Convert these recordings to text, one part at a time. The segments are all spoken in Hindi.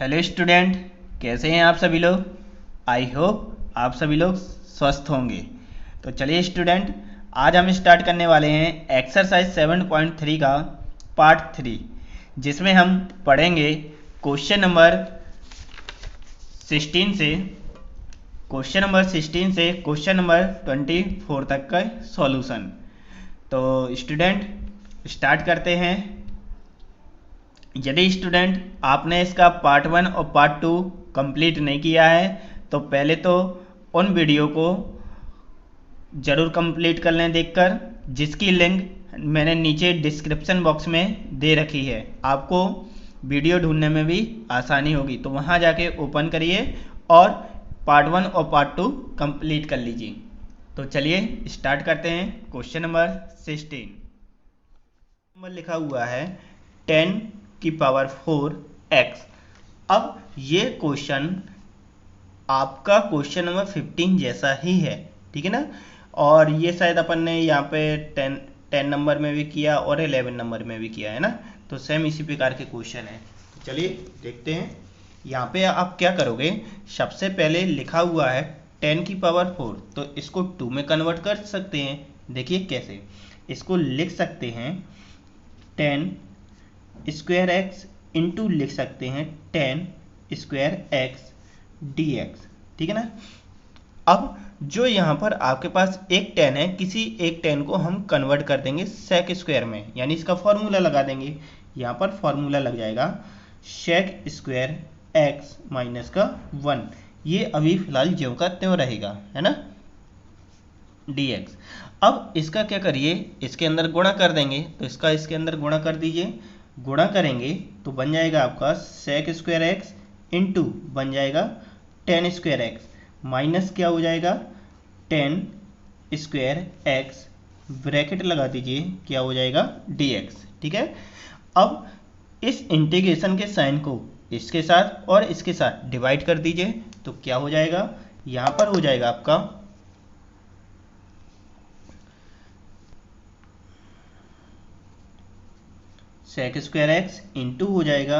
हेलो स्टूडेंट, कैसे हैं आप सभी लोग। आई होप आप सभी लोग स्वस्थ होंगे। तो चलिए स्टूडेंट, आज हम स्टार्ट करने वाले हैं एक्सरसाइज 7.3 का पार्ट 3, जिसमें हम पढ़ेंगे क्वेश्चन नंबर 16 से क्वेश्चन नंबर 24 तक का सॉल्यूशन। तो स्टूडेंट स्टार्ट करते हैं। यदि स्टूडेंट आपने इसका पार्ट 1 और पार्ट 2 कंप्लीट नहीं किया है तो पहले तो उन वीडियो को ज़रूर कंप्लीट कर लें देखकर, जिसकी लिंक मैंने नीचे डिस्क्रिप्शन बॉक्स में दे रखी है। आपको वीडियो ढूंढने में भी आसानी होगी, तो वहाँ जाके ओपन करिए और पार्ट 1 और पार्ट 2 कंप्लीट कर लीजिए। तो चलिए स्टार्ट करते हैं। क्वेश्चन नंबर 16 नंबर लिखा हुआ है 10 की पावर 4x। अब ये क्वेश्चन आपका क्वेश्चन नंबर 15 जैसा ही है, ठीक है ना। और ये शायद अपन ने यहाँ पे 10 नंबर में भी किया और 11 नंबर में भी किया है ना, तो सेम इसी प्रकार के क्वेश्चन है। तो चलिए देखते हैं। यहाँ पे आप क्या करोगे, सबसे पहले लिखा हुआ है 10 की पावर 4, तो इसको 2 में कन्वर्ट कर सकते हैं। देखिए कैसे, इसको लिख सकते हैं 10 स्क्वायर एक्स इंटू लिख सकते हैं 10 स्क्वायर एक्स dx, ठीक है ना। अब जो यहाँ पर आपके पास एक 10 है, किसी एक 10 को हम कन्वर्ट कर देंगे सेक स्क्वायर में, यानी इसका फॉर्मूला लगा देंगे। यहाँ पर फॉर्मूला लग जाएगा सेक स्क्वायर एक्स माइनस का 1। ये अभी फिलहाल ज्यों का त्यों रहेगा, है ना, dx। अब इसका क्या करिए, इसके अंदर गुणा कर देंगे, तो इसका इसके अंदर गुणा कर दीजिए। गुणा करेंगे तो बन जाएगा आपका सेक स्क्वायर एक्स इंटू बन जाएगा 10 स्क्वायर एक्स माइनस क्या हो जाएगा 10 स्क्वायर एक्स, ब्रैकेट लगा दीजिए, क्या हो जाएगा dx, ठीक है। अब इस इंटीग्रेशन के साइन को इसके साथ और इसके साथ डिवाइड कर दीजिए, तो क्या हो जाएगा, यहाँ पर हो जाएगा आपका सेक स्क्वायर एक्स इंटू हो जाएगा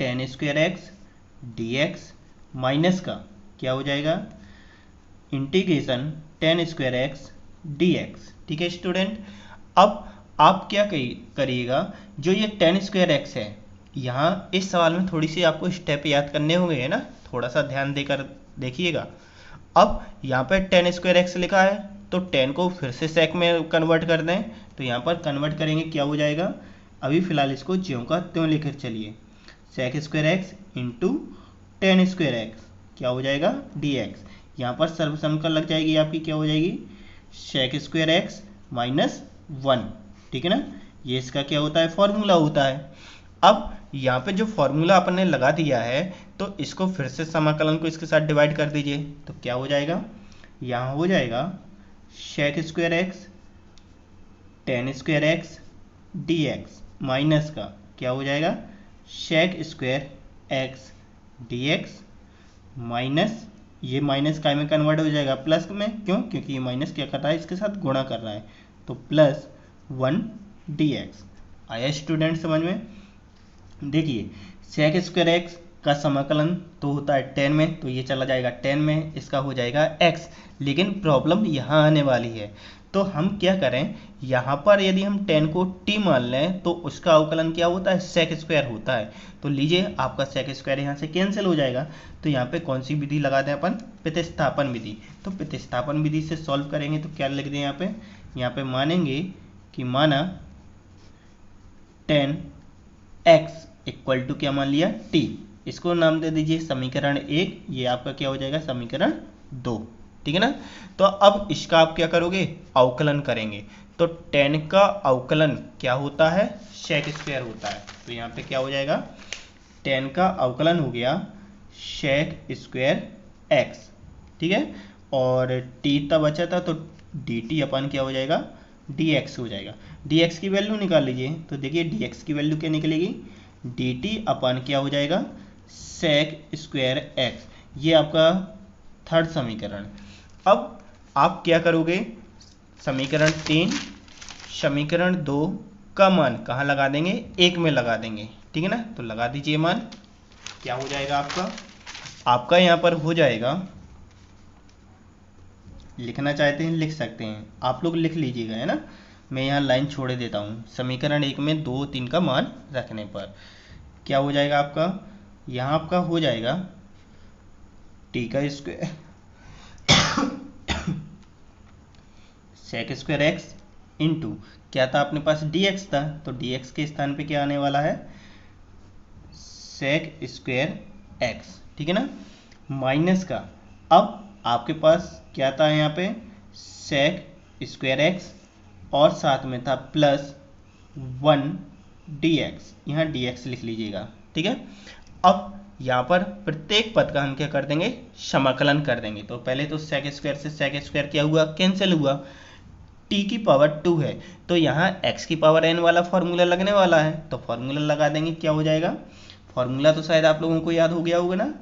10 स्क्वायर एक्स dx माइनस का क्या हो जाएगा इंटीग्रेशन 10 स्क्वायर एक्स dx, ठीक है स्टूडेंट। अब आप क्या करिएगा, जो ये 10 स्क्वायर एक्स है, यहाँ इस सवाल में थोड़ी सी आपको स्टेप याद करने होंगे, है ना, थोड़ा सा ध्यान देकर देखिएगा। अब यहाँ पर 10 स्क्वायर एक्स लिखा है, तो 10 को फिर से सेक में कन्वर्ट कर दें, तो यहाँ पर कन्वर्ट करेंगे, क्या हो जाएगा, अभी फिलहाल इसको ज्यों का त्यों लेकर चलिए, sec square x into 10 square x क्या हो जाएगा dx। यहाँ पर सर्वसमीकरण लग जाएगी आपकी, क्या हो जाएगी सेक स्क्वायर एक्स माइनस 1, ठीक है ना। ये इसका क्या होता है, फॉर्मूला होता है। अब यहाँ पे जो फॉर्मूला अपन ने लगा दिया है, तो इसको फिर से समाकलन को इसके साथ डिवाइड कर दीजिए, तो क्या हो जाएगा, यहाँ हो जाएगा sec square x 10 square x dx minus का क्या हो जाएगा sec square x dx minus, ये माइनस काय में कन्वर्ट हो जाएगा प्लस में, क्यों, क्योंकि ये माइनस क्या कर रहा है, इसके साथ गुणा कर रहा है, तो प्लस 1 dx। आया स्टूडेंट समझ में। देखिए सेक स्क्वायर एक्स का समाकलन तो होता है 10 में, तो ये चला जाएगा 10 में, इसका हो जाएगा x। लेकिन प्रॉब्लम यहाँ आने वाली है, तो हम क्या करें, यहाँ पर यदि हम 10 को t मान लें तो उसका अवकलन क्या होता है, सेक स्क्वायर होता है। तो लीजिए आपका सेक स्क्वायर यहाँ से कैंसिल हो जाएगा, तो यहाँ पे कौन सी विधि लगा दें अपन, प्रतिस्थापन विधि। तो प्रतिस्थापन विधि से सॉल्व करेंगे, तो क्या लिख दें यहाँ पे मानेंगे कि माना 10x इक्वल टू क्या मान लिया t, इसको नाम दे दीजिए समीकरण 1, ये आपका क्या हो जाएगा समीकरण 2, ठीक है ना। तो अब इसका आप क्या करोगे, अवकलन करेंगे, तो 10 का अवकलन क्या होता है, सेक स्क्वायर होता है, तो यहाँ पे क्या हो जाएगा 10 का अवकलन हो गया सेक स्क्वायर एक्स, ठीक है। और t तब बचा था, तो dt अपन क्या हो जाएगा dx हो जाएगा। dx की वैल्यू निकाल लीजिए, तो देखिए dx की वैल्यू क्या निकलेगी, dt अपन क्या हो जाएगा सेक स्क्वायर एक्स, ये आपका थर्ड समीकरण। अब आप क्या करोगे, समीकरण 3 समीकरण 2 का मान कहाँ लगा देंगे, 1 में लगा देंगे, ठीक है ना। तो लगा दीजिए मान, क्या हो जाएगा आपका यहाँ पर हो जाएगा, लिखना चाहते हैं लिख सकते हैं, आप लोग लिख लीजिएगा, है ना। मैं यहाँ लाइन छोड़ देता हूँ। समीकरण 1 में 2 3 का मान रखने पर क्या हो जाएगा आपका, यहाँ आपका हो जाएगा टी का square sec square x into क्या था अपने पास डी एक्स था, तो डी एक्स के स्थान पे क्या आने वाला है, सेक स्क्वायर एक्स, ठीक है ना, माइनस का अब आपके पास क्या था यहाँ पे सेक स्क्वायर एक्स और साथ में था प्लस 1 डी एक्स, यहाँ डी एक्स लिख लीजिएगा, ठीक है। अब यहाँ पर प्रत्येक पद का हम क्या कर देंगे, समाकलन कर देंगे। तो पहले तो सेक स्क्वायर से सेक स्क्वायर क्या हुआ, कैंसिल हुआ, टी की पावर 2 है तो यहाँ x की पावर n वाला फॉर्मूला लगने वाला है, तो फॉर्मूला लगा देंगे, क्या हो जाएगा, फॉर्मूला तो शायद आप लोगों को याद हो गया होगा ना,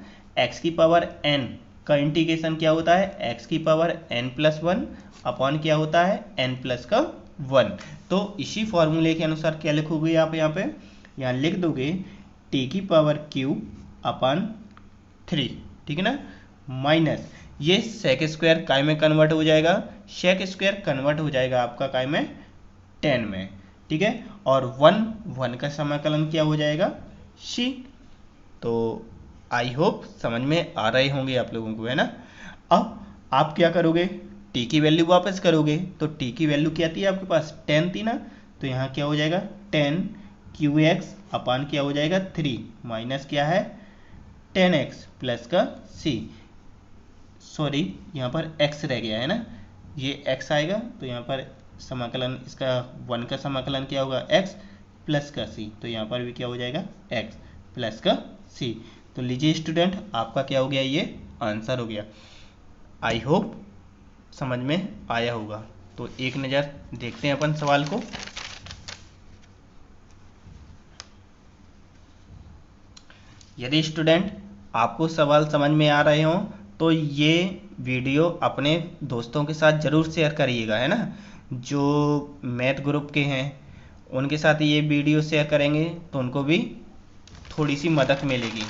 x की पावर n का इंटीग्रेशन क्या होता है, x की पावर n प्लस 1 अपॉन क्या होता है n प्लस का 1। तो इसी फॉर्मूले के अनुसार क्या लिखोगे आप यहाँ लिख दोगे t की पावर क्यूब अपॉन 3, ठीक है ना, माइनस ये सेक स्क्वायर काय में कन्वर्ट हो जाएगा, सेक स्क्वायर कन्वर्ट हो जाएगा आपका काय में 10 में, ठीक है, और 1 का समाकलन क्या हो जाएगा c। तो आई होप समझ में आ रहे होंगे आप लोगों को, है ना। अब आप क्या करोगे, t की वैल्यू वापस करोगे, तो t की वैल्यू क्या थी आपके पास 10 थी ना, तो यहाँ क्या हो जाएगा 10 क्यू एक्स अपान क्या हो जाएगा 3 माइनस क्या है 10x प्लस का c, सॉरी यहाँ पर x रह गया है ना, ये x आएगा तो यहाँ पर समाकलन इसका 1 का समाकलन क्या होगा x प्लस का c, तो यहाँ पर भी क्या हो जाएगा x प्लस का c। तो लीजिए स्टूडेंट आपका क्या हो गया, ये आंसर हो गया। आई होप समझ में आया होगा। तो एक नज़र देखते हैं अपन सवाल को। यदि स्टूडेंट आपको सवाल समझ में आ रहे हों तो ये वीडियो अपने दोस्तों के साथ ज़रूर शेयर करिएगा, है ना। जो मैथ ग्रुप के हैं उनके साथ ये वीडियो शेयर करेंगे तो उनको भी थोड़ी सी मदद मिलेगी,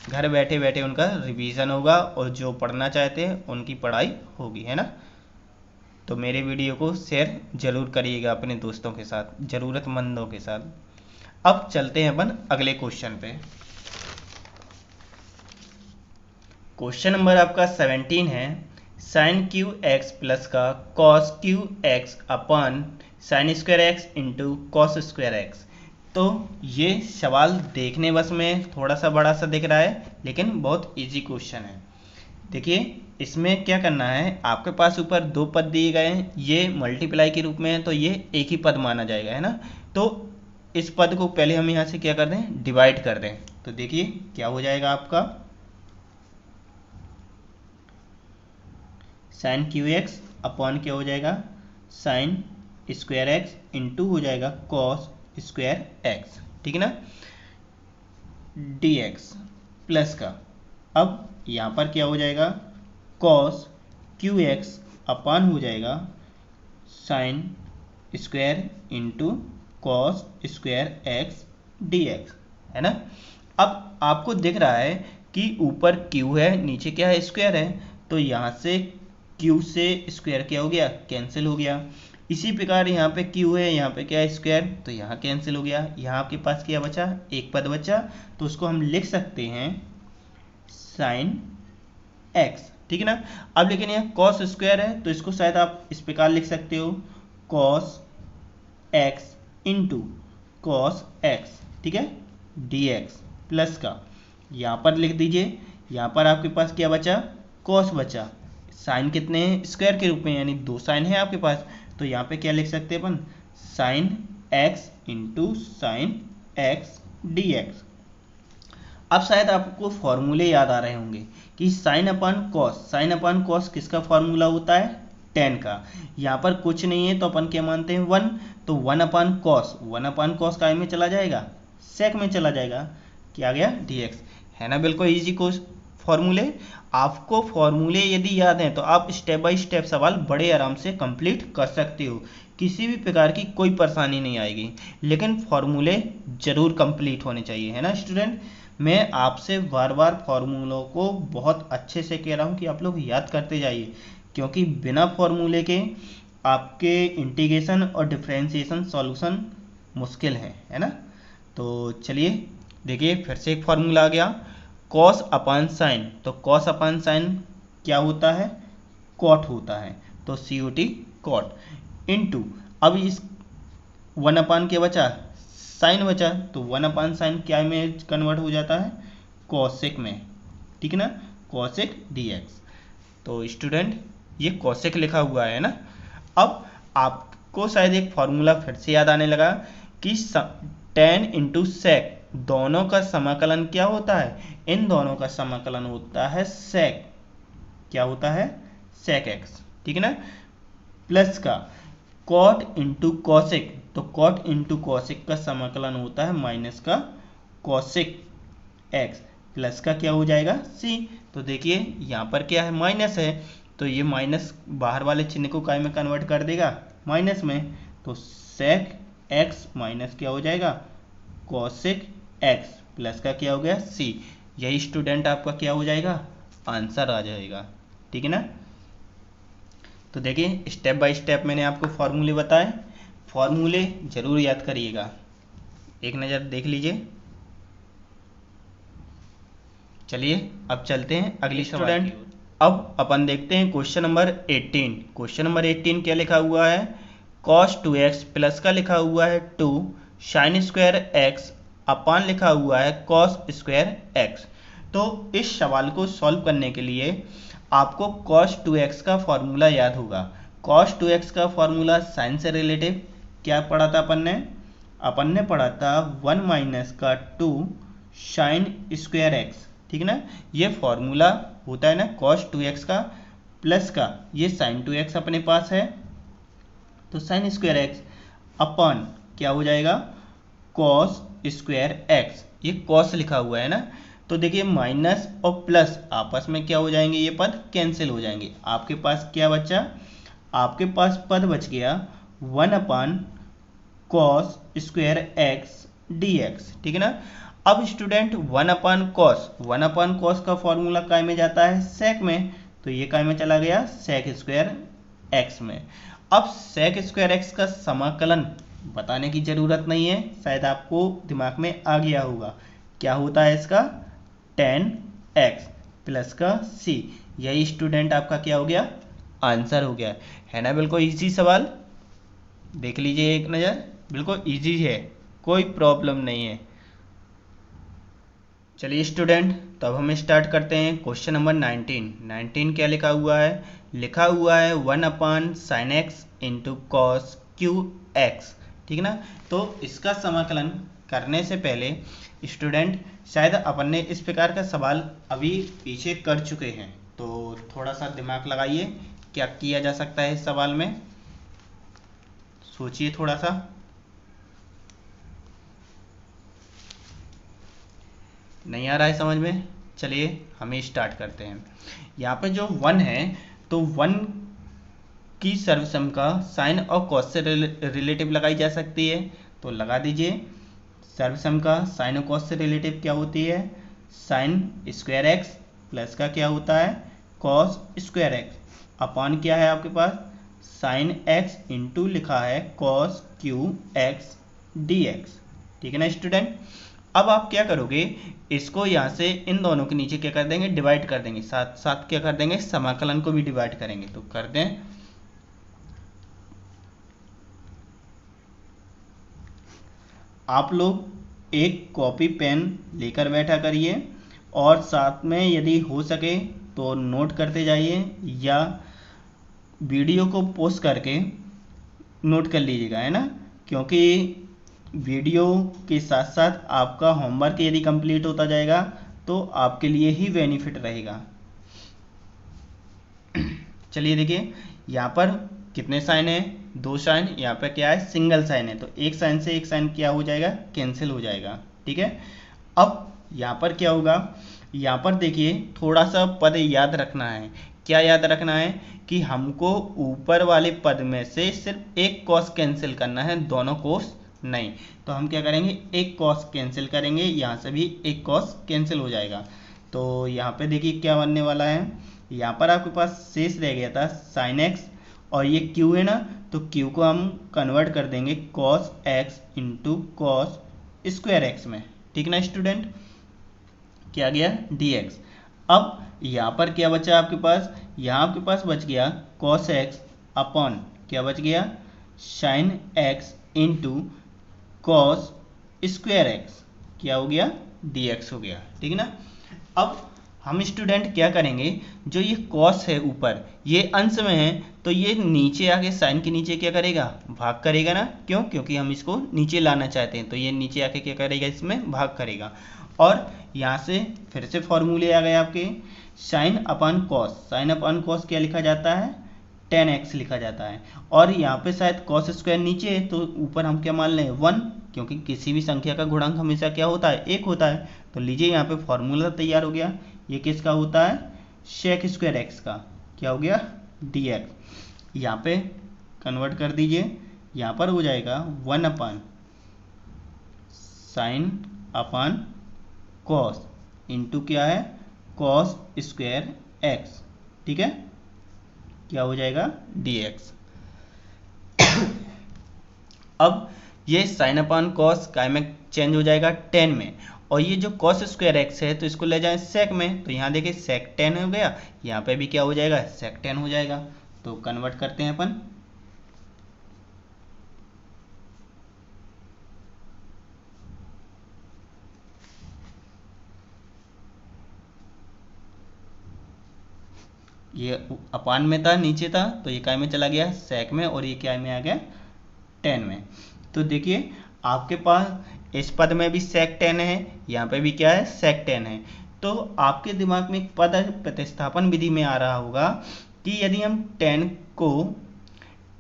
घर बैठे बैठे उनका रिवीजन होगा और जो पढ़ना चाहते हैं उनकी पढ़ाई होगी, है ना। तो मेरे वीडियो को शेयर ज़रूर करिएगा अपने दोस्तों के साथ, ज़रूरतमंदों के साथ। अब चलते हैं अपन अगले क्वेश्चन पे। क्वेश्चन नंबर आपका 17 है, साइन क्यू एक्स प्लस का cos Q x upon sine square x into cos square x. तो ये सवाल देखने बस में थोड़ा सा बड़ा सा दिख रहा है लेकिन बहुत इजी क्वेश्चन है। देखिए इसमें क्या करना है, आपके पास ऊपर 2 पद दिए गए हैं, ये मल्टीप्लाई के रूप में है तो ये एक ही पद माना जाएगा, है ना। तो इस पद को पहले हम यहाँ से क्या कर दें, डिवाइड कर दें। तो देखिए क्या हो जाएगा आपका, साइन क्यू एक्स अपॉन क्या हो जाएगा साइन स्क्वायर एक्स इंटू हो जाएगा कॉस स्क्वायर एक्स, ठीक है ना, डी एक्स प्लस का अब यहाँ पर क्या हो जाएगा कॉस क्यू एक्स अपॉन हो जाएगा sine square into cos square x D x, है ना। अब आपको दिख रहा है कि ऊपर क्यू है नीचे क्या है स्क्वायर है, तो यहाँ से क्यू से स्क्वायर क्या हो गया कैंसिल हो गया। इसी प्रकार यहाँ पे क्यू है यहाँ पे क्या है स्क्वायर, तो यहाँ कैंसिल हो गया। यहाँ आपके पास क्या बचा, एक पद बचा, तो उसको हम लिख सकते हैं साइन एक्स, ठीक है ना। अब लेकिन यहाँ कॉस स्क्वायर है तो इसको शायद आप इस प्रकार लिख सकते हो cos x into cos x, ठीक है, डी एक्स प्लस का यहाँ पर लिख दीजिए। यहाँ पर आपके पास क्या बचा कॉस बचा, साइन कितने हैं स्क्वायर के रूप में यानी 2 साइन है आपके पास, तो यहाँ पे क्या लिख सकते हैं अपन sine x into sine x D x. अब शायद आपको फॉर्मूले याद आ रहे होंगे कि साइन अपान कॉस किसका फॉर्मूला होता है 10 का। यहाँ पर कुछ नहीं है तो अपन क्या मानते हैं 1, तो 1 अपान कॉस काय में चला जाएगा सेक में चला जाएगा, क्या आ गया dx, है ना। बिल्कुल इजी कोर्स फॉर्मूले। आपको फॉर्मूले यदि याद हैं तो आप स्टेप बाय स्टेप सवाल बड़े आराम से कंप्लीट कर सकते हो, किसी भी प्रकार की कोई परेशानी नहीं आएगी, लेकिन फॉर्मूले जरूर कंप्लीट होने चाहिए, है ना स्टूडेंट। मैं आपसे बार बार फॉर्मूलों को बहुत अच्छे से कह रहा हूँ कि आप लोग याद करते जाइए, क्योंकि बिना फॉर्मूले के आपके इंटीग्रेशन और डिफरेंशिएशन सॉल्यूशन मुश्किल है ना। तो चलिए देखिए, फिर से एक फार्मूला आ गया, कॉस अपान साइन। तो कॉस अपान साइन क्या होता है, कॉट होता है, तो COT कॉट इनटू, अब इस 1 अपान के बचा, साइन बचा, तो 1 अपान साइन क्या में कन्वर्ट हो जाता है, कॉसेक में, ठीक है ना, कॉसेक dx। तो स्टूडेंट ये कॉसेक लिखा हुआ है ना। अब आपको शायद एक फॉर्मूला फिर से याद आने लगा कि tan इंटू सेक, दोनों का समाकलन क्या होता है, इन दोनों का समाकलन होता है सेक, क्या होता है, सेक x, ठीक है ना, प्लस का कॉट इंटू कॉसेक, तो कॉट इंटू कॉसेक का समाकलन होता है माइनस का कॉसेक x, प्लस का क्या हो जाएगा c। तो देखिए यहाँ पर क्या है, माइनस है, तो ये माइनस बाहर वाले चिन्ह को काय में कन्वर्ट कर देगा, माइनस में, तो सेक x माइनस क्या हो जाएगा, कॉसेक x, प्लस का क्या हो गया c। यही स्टूडेंट आपका क्या हो जाएगा, आंसर आ जाएगा, ठीक है ना। तो देखिए स्टेप बाय स्टेप मैंने आपको फॉर्मूले बताए, फॉर्मूले जरूर याद करिएगा, एक नज़र देख लीजिए। चलिए अब चलते हैं अगली स्टूडेंट, अब अपन देखते हैं क्वेश्चन नंबर 18। क्वेश्चन नंबर 18 क्या लिखा हुआ है, cos 2x प्लस का लिखा हुआ है 2 साइन स्क्वायर x अपान लिखा हुआ है cos स्क्वायर x। तो इस सवाल को सॉल्व करने के लिए आपको cos 2x का फॉर्मूला याद होगा। cos 2x का फॉर्मूला साइन से रिलेटिव क्या पढ़ा था अपन ने पढ़ा था 1 माइनस का 2 साइन स्क्वायर x, ठीक है ना। ये फॉर्मूला होता है ना cos 2x का, प्लस का ये sin 2x अपने पास है, तो sin स्क्वायर x अपन क्या हो जाएगा, cos स्क्वायर x, ये cos लिखा हुआ है ना। तो देखिए माइनस और प्लस आपस में क्या हो जाएंगे, ये पद कैंसिल हो जाएंगे, आपके पास क्या बचा, आपके पास पद बच गया 1 अपान cos स्क्वायर x dx, ठीक है ना। अब स्टूडेंट 1 अपान कॉस का फॉर्मूला काय में जाता है, सेक में, तो ये काय में चला गया, सेक स्क्वायर x में। अब सेक स्क्वायर x का समाकलन बताने की जरूरत नहीं है, शायद आपको दिमाग में आ गया होगा, क्या होता है इसका, tan x प्लस का c। यही स्टूडेंट आपका क्या हो गया, आंसर हो गया, है ना। बिल्कुल इजी सवाल, देख लीजिए एक नज़र, बिल्कुल इजी है, कोई प्रॉब्लम नहीं है। चलिए स्टूडेंट, तो अब हम स्टार्ट करते हैं क्वेश्चन नंबर 19 क्या लिखा हुआ है, लिखा हुआ है 1 अपान sign x into cos Q x, ठीक है ना। तो इसका समाकलन करने से पहले स्टूडेंट शायद अपन ने इस प्रकार का सवाल अभी पीछे कर चुके हैं, तो थोड़ा सा दिमाग लगाइए क्या किया जा सकता है इस सवाल में, सोचिए थोड़ा सा। नहीं आ रहा है समझ में, चलिए हम स्टार्ट करते हैं। यहाँ पे जो 1 है, तो 1 की सर्वसम का साइन और कॉस से रिलेटिव लगाई जा सकती है, तो लगा दीजिए। सर्वसम का साइन और कॉस से रिलेटिव क्या होती है, साइन स्क्वायर एक्स प्लस का क्या होता है, कॉस स्क्वायर एक्स, अपॉन क्या है आपके पास, साइन एक्स इंटू लिखा है cos Q x D x, ठीक है ना स्टूडेंट। अब आप क्या करोगे, इसको यहाँ से इन दोनों के नीचे क्या कर देंगे, डिवाइड कर देंगे, साथ साथ क्या कर देंगे, समाकलन को भी डिवाइड करेंगे, तो कर दें। आप लोग एक कॉपी पेन लेकर बैठा करिए और साथ में यदि हो सके तो नोट करते जाइए, या वीडियो को पॉज करके नोट कर लीजिएगा, है ना, क्योंकि वीडियो के साथ साथ आपका होमवर्क यदि कंप्लीट होता जाएगा तो आपके लिए ही बेनिफिट रहेगा। चलिए देखिए यहाँ पर कितने साइन है, 2 साइन, यहाँ पर क्या है, सिंगल साइन है, तो एक साइन से एक साइन क्या हो जाएगा, कैंसिल हो जाएगा, ठीक है। अब यहाँ पर क्या होगा, यहाँ पर देखिए थोड़ा सा पद याद रखना है, क्या याद रखना है कि हमको ऊपर वाले पद में से सिर्फ एक कॉस कैंसिल करना है, दोनों कॉस नहीं। तो हम क्या करेंगे, एक कॉस कैंसिल करेंगे, यहाँ से भी एक कॉस कैंसिल हो जाएगा। तो यहाँ पे देखिए क्या बनने वाला है, यहाँ पर आपके पास शेष रह गया था साइन एक्स, और ये क्यू है ना, तो क्यू को हम कन्वर्ट कर देंगे cos x into cos square x में। ठीक ना स्टूडेंट, क्या गया dx। अब यहाँ पर क्या बचा आपके पास, यहाँ आपके पास बच गया cos x अपॉन क्या बच गया sin x into cos square x, क्या हो गया dx हो गया। ठीक है ना। अब हम स्टूडेंट क्या करेंगे, जो ये कॉस है ऊपर ये अंश में है, तो ये नीचे आके साइन के नीचे क्या करेगा, भाग करेगा ना। क्यों, क्योंकि हम इसको नीचे लाना चाहते हैं, तो ये नीचे आके क्या करेगा, इसमें भाग करेगा। और यहाँ से फिर से फॉर्मूले आ गए आपके, sine upon cos, sine upon cos क्या लिखा जाता है, tan x लिखा जाता है। और यहाँ पे शायद कॉस स्क्वायर नीचे है, तो ऊपर हम क्या मान लें 1, क्योंकि किसी भी संख्या का गुणांक हमेशा क्या होता है, एक होता है। तो लीजिए यहाँ पे फॉर्मूला तैयार हो गया, ये किसका होता है, सेक स्क्वायर एक्स का, क्या हो गया dx। यहाँ पे कन्वर्ट कर दीजिए, यहाँ पर हो जाएगा 1 अपान साइन अपान कॉस इंटू क्या है कॉस स्क्वायर एक्स। ठीक है, क्या हो जाएगा dx। अब ये साइन अपान कॉस काय में चेंज हो जाएगा tan में, और ये जो कॉस स्क्वायर एक्स है तो इसको ले जाए सेक में, तो यहाँ देखिए सेक tan हो गया, यहाँ पे भी क्या हो जाएगा सेक tan हो जाएगा। तो कन्वर्ट करते हैं अपन, ये अपान में था नीचे था, तो ये काय में चला गया सेक में, और ये क्या में आ गया tan में। तो देखिए आपके पास इस पद में भी सेक tan है, यहाँ पे भी क्या है सेक tan है। तो आपके दिमाग में एक पद प्रतिस्थापन विधि में आ रहा होगा कि यदि हम tan को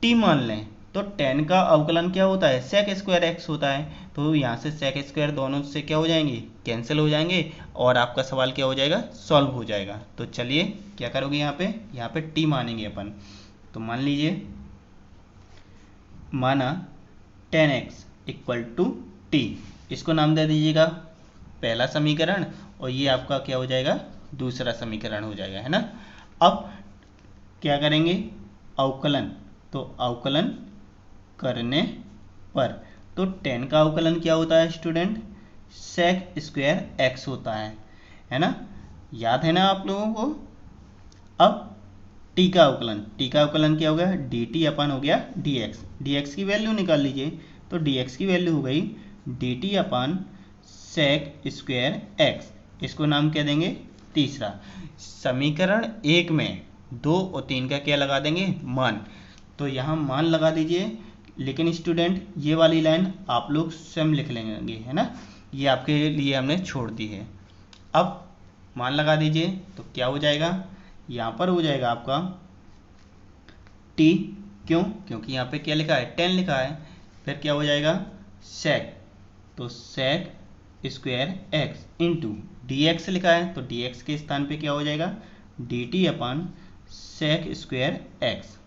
t मान लें तो tan का अवकलन क्या होता है, सेक स्क्वायर एक्स होता है। तो यहाँ से सेक स्क्वायर दोनों से क्या हो जाएंगे, कैंसिल हो जाएंगे, और आपका सवाल क्या हो जाएगा, सॉल्व हो जाएगा। तो चलिए क्या करोगे, यहाँ पे t मानेंगे अपन। तो मान लीजिए, माना tan x equal to t, इसको नाम दे दीजिएगा पहला समीकरण, और ये आपका क्या हो जाएगा दूसरा समीकरण हो जाएगा, है ना। अब क्या करेंगे, अवकलन, तो अवकलन करने पर, तो tan का अवकलन क्या होता है स्टूडेंट, सेक स्क्वायर एक्स होता है ना, याद है ना आप लोगों को। अब t का अवकलन क्या हो गया, dt अपन हो गया dx की वैल्यू निकाल लीजिए, तो dx की वैल्यू हो गई dt अपन सेक स्क्वायर एक्स, इसको नाम क्या देंगे तीसरा। समीकरण 1 में 2 और 3 का क्या लगा देंगे, मान। तो यहाँ मान लगा दीजिए, लेकिन स्टूडेंट ये वाली लाइन आप लोग स्वयं लिख लेंगे, है ना, ये आपके लिए हमने छोड़ दी है। अब मान लगा दीजिए, तो क्या हो जाएगा, यहाँ पर हो जाएगा आपका t, क्यों, क्योंकि यहाँ पे क्या लिखा है tan लिखा है, फिर क्या हो जाएगा सेक, तो sec square x into dx लिखा है, तो dx के स्थान पे क्या हो जाएगा dt अपन सेक स्क्वायर एक्स,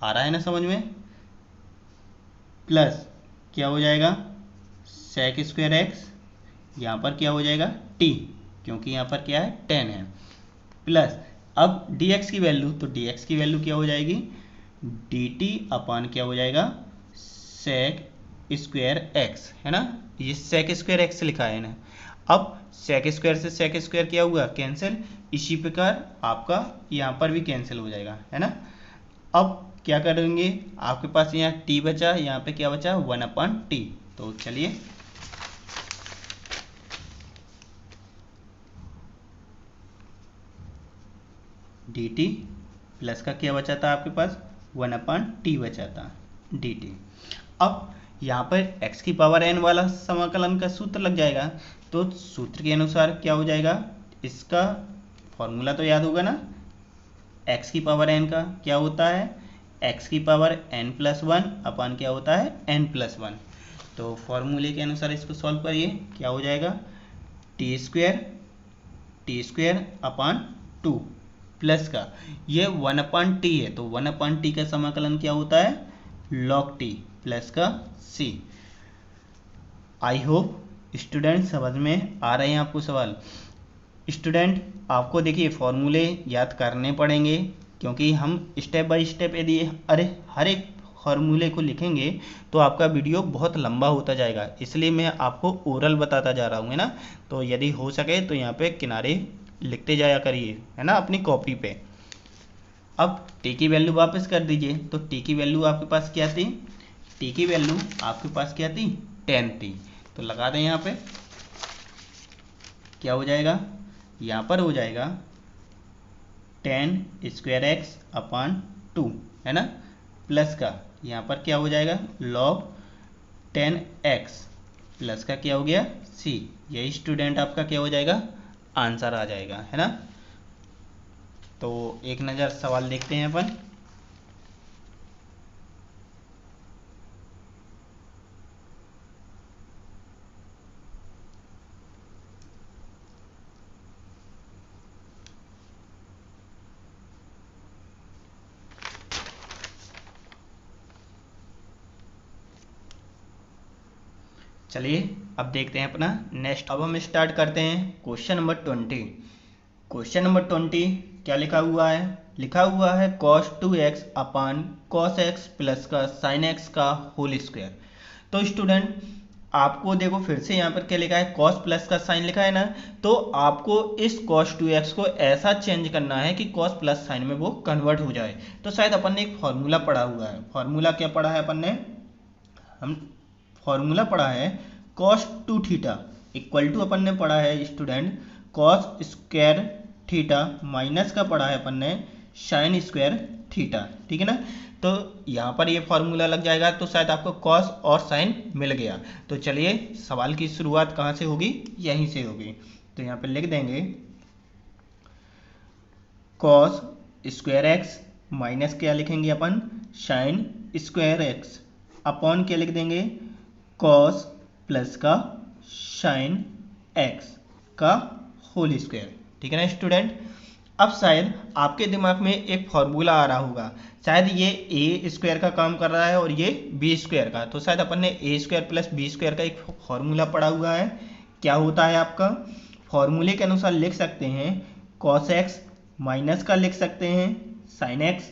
आ रहा है ना समझ में, प्लस क्या हो जाएगा सेक स्क्वायर एक्स, यहाँ पर क्या हो जाएगा t, क्योंकि यहाँ पर क्या है tan है, प्लस अब dx की वैल्यू, तो dx की वैल्यू क्या हो जाएगी dt अपन क्या हो जाएगा सेक स्क्वायर एक्स, है ना, ये सेक स्क्वायर एक्स लिखा है ना। अब सेक स्क्वायर से सेक स्क्वायर क्या हुआ कैंसिल, इसी प्रकार आपका यहाँ पर भी कैंसिल हो जाएगा, है ना। अब क्या करेंगे, आपके पास यहाँ t बचा, यहाँ पे क्या बचा 1/t। तो चलिए dt प्लस का क्या बचा था आपके पास 1/t बचा था dt। अब यहाँ पर x की पावर n वाला समाकलन का सूत्र लग जाएगा, तो सूत्र के अनुसार क्या हो जाएगा, इसका फॉर्मूला तो याद होगा ना, x की पावर n का क्या होता है x की पावर n+1 अपन क्या होता है n+1। तो फॉर्मूले के अनुसार इसको सॉल्व करिए, क्या हो जाएगा टी स्क्वायर अपन 2 प्लस का ये 1/t है, तो 1/t का समाकलन क्या होता है log t प्लस का c। आई होप स्टूडेंट समझ में आ रहे हैं आपको सवाल। स्टूडेंट आपको देखिए फॉर्मूले याद करने पड़ेंगे, क्योंकि हम स्टेप बाय स्टेप यदि हर एक फार्मूले को लिखेंगे तो आपका वीडियो बहुत लंबा होता जाएगा, इसलिए मैं आपको ओरल बताता जा रहा हूँ, है ना। तो यदि हो सके तो यहाँ पे किनारे लिखते जाया करिए, है ना, अपनी कॉपी पे। अब टी की वैल्यू वापस कर दीजिए, तो टी की वैल्यू आपके पास क्या थी, टी की वैल्यू आपके पास क्या थी, 10 थी। तो लगा दें यहाँ पे, क्या हो जाएगा, यहाँ पर हो जाएगा 10^2 है ना, प्लस का यहाँ पर क्या हो जाएगा log 10x प्लस का क्या हो गया c। यही स्टूडेंट आपका क्या हो जाएगा, आंसर आ जाएगा, है ना। तो एक नज़र सवाल देखते हैं अपन। चलिए अब देखते हैं अपना नेक्स्ट। अब हम स्टार्ट करते हैं क्वेश्चन नंबर 20। क्वेश्चन नंबर 20 क्या लिखा हुआ है, लिखा हुआ है cos 2x अपान cos x प्लस का sin x का होल स्क्वायर। तो स्टूडेंट आपको देखो फिर से यहाँ पर क्या लिखा है, cos प्लस का साइन लिखा है ना, तो आपको इस cos 2x को ऐसा चेंज करना है कि cos प्लस साइन में वो कन्वर्ट हो जाए। तो शायद अपन ने एक फॉर्मूला पढ़ा हुआ है, फॉर्मूला क्या पढ़ा है अपन ने, हम फॉर्मूला पढ़ा है cos 2 थीटा इक्वल टू अपन ने पढ़ा है student cos square theta minus का पढ़ा है अपन ने साइन स्क्वायर थीटा, ठीक है ना। तो यहाँ पर ये फॉर्मूला लग जाएगा, तो शायद आपको cos और साइन मिल गया। तो चलिए सवाल की शुरुआत कहाँ से होगी, यहीं से होगी। तो यहाँ पे लिख देंगे cos स्क्वायर एक्स माइनस क्या लिखेंगे अपन, साइन स्क्वायर एक्स अपॉन क्या लिख देंगे, cos प्लस का साइन x का होल स्क्वायर, ठीक है ना स्टूडेंट। अब शायद आपके दिमाग में एक फॉर्मूला आ रहा होगा, शायद ये ए स्क्वायर का काम कर रहा है और ये बी स्क्वायर का। तो शायद अपन ने ए स्क्वायर प्लस बी स्क्वायर का एक फॉर्मूला पढ़ा हुआ है। क्या होता है आपका, फॉर्मूले के अनुसार लिख सकते हैं cos x माइनस का लिख सकते हैं साइन x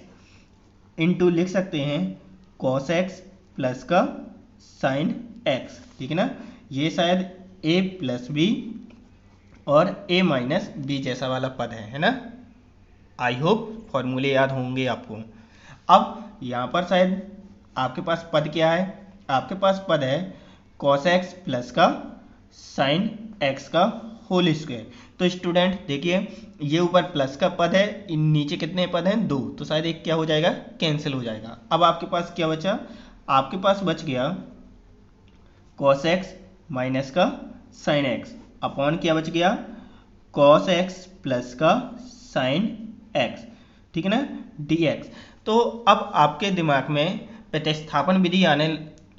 इंटू लिख सकते हैं cos x प्लस का साइन x, ठीक है ना। ये शायद a प्लस बी और a माइनस बी जैसा वाला पद है ना। आई होप फॉर्मूले याद होंगे आपको। अब यहाँ पर शायद आपके पास पद क्या है, आपके पास पद है cos x प्लस का साइन x का होल स्क्वायर। तो स्टूडेंट देखिए ये ऊपर प्लस का पद है, इन नीचे कितने पद हैं, 2, तो शायद एक क्या हो जाएगा, कैंसिल हो जाएगा। अब आपके पास क्या बचा, आपके पास बच गया cos x माइनस का साइन x अपॉन क्या बच गया, cos x प्लस का साइन x, ठीक है ना, dx। तो अब आपके दिमाग में प्रतिस्थापन विधि आने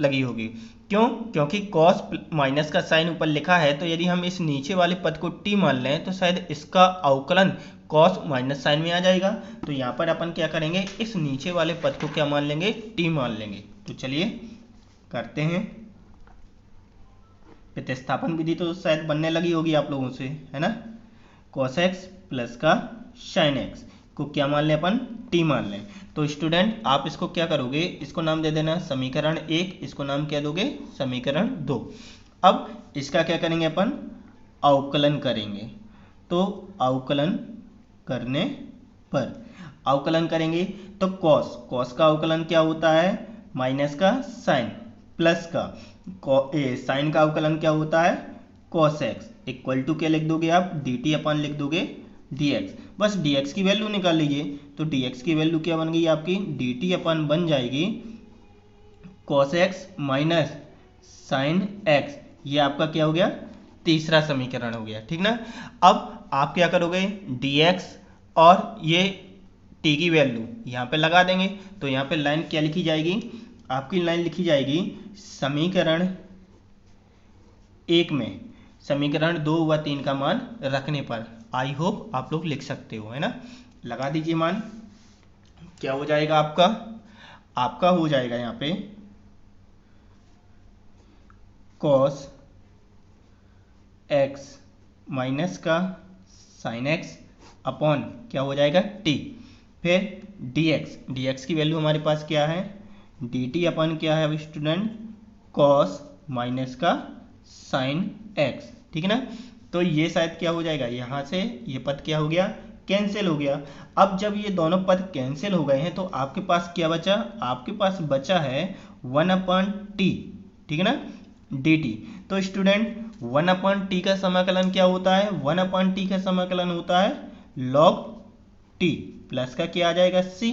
लगी होगी, क्यों, क्योंकि cos माइनस का साइन ऊपर लिखा है, तो यदि हम इस नीचे वाले पद को t मान लें तो शायद इसका अवकलन cos माइनस साइन में आ जाएगा। तो यहाँ पर अपन क्या करेंगे, इस नीचे वाले पद को क्या मान लेंगे, t मान लेंगे। तो चलिए करते हैं, प्रतिस्थापन विधि तो शायद बनने लगी होगी आप लोगों से, है ना। cos x प्लस का sin x को क्या मान लें अपन, t मान लें। तो स्टूडेंट आप इसको क्या करोगे, इसको नाम दे देना समीकरण 1, इसको नाम क्या दोगे, समीकरण 2। अब इसका क्या करेंगे अपन, अवकलन करेंगे। तो अवकलन करने पर अवकलन करेंगे तो cos का अवकलन क्या होता है, माइनस का साइन प्लस का साइन का अवकलन क्या होता है, cos x इक्वल टू क्या लिख दोगे आप, dt अपन लिख दोगे dx। बस dx की वैल्यू निकाल लीजिए। तो dx की वैल्यू क्या बन गई आपकी, dt अपन बन जाएगी cos x minus sine x, ये आपका क्या हो गया, तीसरा समीकरण हो गया, ठीक ना। अब आप क्या करोगे, dx और ये t की वैल्यू यहाँ पे लगा देंगे। तो यहाँ पे लाइन क्या लिखी जाएगी, आपकी लाइन लिखी जाएगी समीकरण 1 में समीकरण 2 व 3 का मान रखने पर। आई होप आप लोग लिख सकते हो, है ना। लगा दीजिए मान, क्या हो जाएगा आपका हो जाएगा यहाँ पे cos एक्स माइनस का साइन एक्स अपॉन क्या हो जाएगा टी, फिर डी एक्स की वैल्यू हमारे पास क्या है, डी टी अपन क्या है अब स्टूडेंट, कॉस माइनस का साइन एक्स, ठीक है ना। तो ये शायद क्या हो जाएगा, यहाँ से ये पद क्या हो गया, कैंसिल हो गया। अब जब ये दोनों पद कैंसिल हो गए हैं तो आपके पास क्या बचा, आपके पास बचा है 1/t, ठीक है ना, dt। तो स्टूडेंट 1/t का समाकलन क्या होता है, 1/t का समाकलन होता है log t प्लस का क्या आ जाएगा c।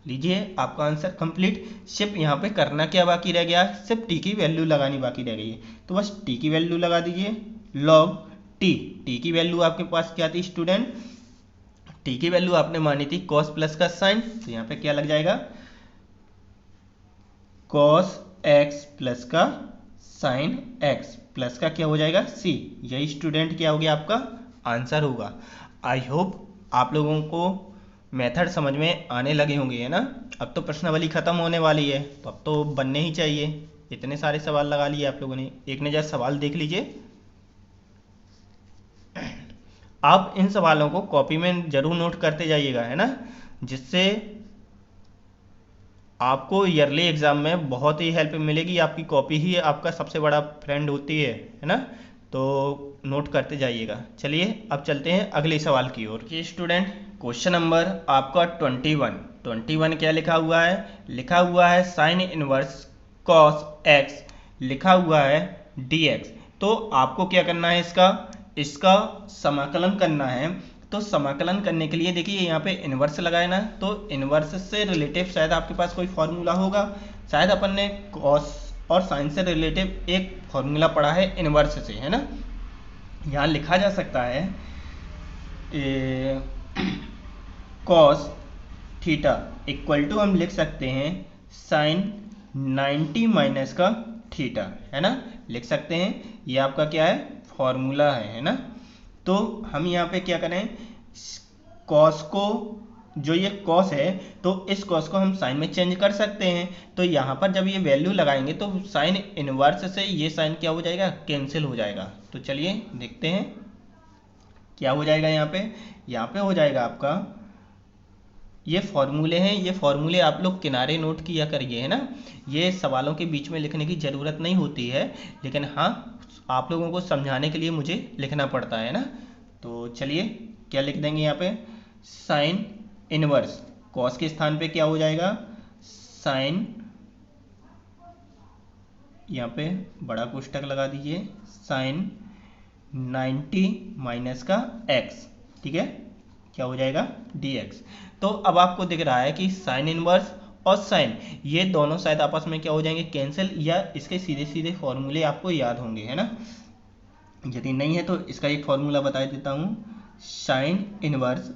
लीजिए आपका आंसर कंप्लीट। सिर्फ यहाँ पे करना क्या बाकी रह गया, सिर्फ t की वैल्यू लगानी बाकी रह गई है। तो बस t की वैल्यू लगा दीजिए, log t की वैल्यू आपके पास क्या थी स्टूडेंट, t की वैल्यू आपने मानी थी cos प्लस का साइन, तो यहाँ पे क्या लग जाएगा, cos x प्लस का साइन x प्लस का क्या हो जाएगा c। यही स्टूडेंट क्या हो गया आपका आंसर होगा। आई होप आप लोगों को मेथड समझ में आने लगे होंगे, है ना। अब तो प्रश्नावली खत्म होने वाली है, तो अब तो बनने ही चाहिए। इतने सारे सवाल लगा लिए आप लोगों ने, एक नज़र सवाल देख लीजिए। आप इन सवालों को कॉपी में जरूर नोट करते जाइएगा, है ना, जिससे आपको ईयरली एग्जाम में बहुत ही हेल्प मिलेगी। आपकी कॉपी ही आपका सबसे बड़ा फ्रेंड होती है ना, तो नोट करते जाइएगा। चलिए अब चलते हैं अगले सवाल की ओर। कि स्टूडेंट क्वेश्चन नंबर आपका 21 क्या लिखा हुआ है, लिखा हुआ है साइन इनवर्स कॉस एक्स, लिखा हुआ है dx। तो आपको क्या करना है, इसका समाकलन करना है। तो समाकलन करने के लिए देखिए यहाँ पे इनवर्स लगाए ना, तो इनवर्स से रिलेटिव शायद आपके पास कोई फॉर्मूला होगा। शायद अपन ने कॉस और साइन से रिलेटिव एक फॉर्मूला पढ़ा है इनवर्स से, है ना। यहाँ लिखा जा सकता है कॉस थीटा इक्वल टू हम लिख सकते हैं साइन 90 माइनस का थीटा, है ना, लिख सकते हैं। ये आपका क्या है फॉर्मूला है ना। तो हम यहाँ पे क्या करें, कॉस को, जो ये कॉस है तो इस कॉस को हम साइन में चेंज कर सकते हैं। तो यहाँ पर जब ये वैल्यू लगाएंगे तो साइन इनवर्स से ये साइन क्या हो जाएगा, कैंसिल हो जाएगा। तो चलिए देखते हैं क्या हो जाएगा। यहाँ पे हो जाएगा आपका, ये फॉर्मूले हैं, ये फॉर्मूले आप लोग किनारे नोट किया करिए, है ना। ये सवालों के बीच में लिखने की ज़रूरत नहीं होती है, लेकिन हाँ आप लोगों को समझाने के लिए मुझे लिखना पड़ता है ना। तो चलिए क्या लिख देंगे यहाँ पे, साइन इनवर्स कॉस के स्थान पे क्या हो जाएगा, साइन, यहाँ पे बड़ा कोष्टक लगा दीजिए, साइन 90 माइनस का x, ठीक है, क्या हो जाएगा dx। तो अब आपको दिख रहा है कि साइन इनवर्स और साइन ये दोनों शायद आपस में क्या हो जाएंगे कैंसिल, या इसके सीधे सीधे फॉर्मूले आपको याद होंगे, है ना। यदि नहीं है तो इसका एक फॉर्मूला बता देता हूँ, साइन इनवर्स